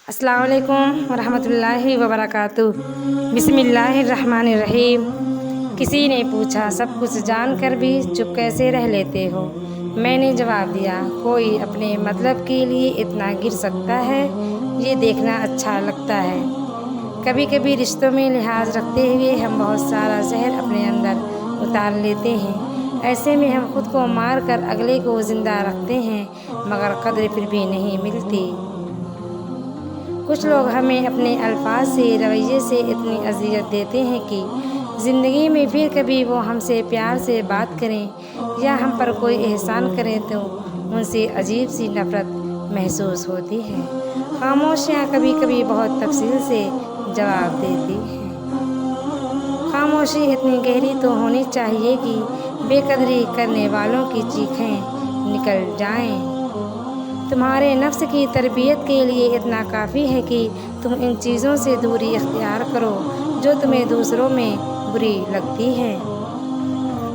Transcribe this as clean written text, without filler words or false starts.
السلام علیکم ورحمۃ اللہ وبرکاتہ۔ بسم اللہ الرحمن الرحیم۔ کسی نے پوچھا سب کچھ جان کر بھی چپ کیسے رہ لیتے ہو؟ میں نے جواب دیا، کوئی اپنے مطلب کے لیے اتنا گر سکتا ہے، یہ دیکھنا اچھا لگتا ہے۔ کبھی کبھی رشتوں میں لحاظ رکھتے ہوئے ہم بہت سارا زہر اپنے اندر اتار لیتے ہیں۔ ایسے میں ہم خود کو مار کر اگلے کو زندہ رکھتے ہیں، مگر قدر پھر بھی نہیں ملتی۔ کچھ لوگ ہمیں اپنے الفاظ سے، رویے سے اتنی اذیت دیتے ہیں کہ زندگی میں پھر کبھی وہ ہم سے پیار سے بات کریں یا ہم پر کوئی احسان کریں تو ان سے عجیب سی نفرت محسوس ہوتی ہے۔ خاموشیاں کبھی کبھی بہت تفصیل سے جواب دیتی ہیں۔ خاموشی اتنی گہری تو ہونی چاہیے کہ بے قدری کرنے والوں کی چیخیں نکل جائیں۔ تمہارے نفس کی تربیت کے لیے اتنا کافی ہے کہ تم ان چیزوں سے دوری اختیار کرو جو تمہیں دوسروں میں بری لگتی ہیں۔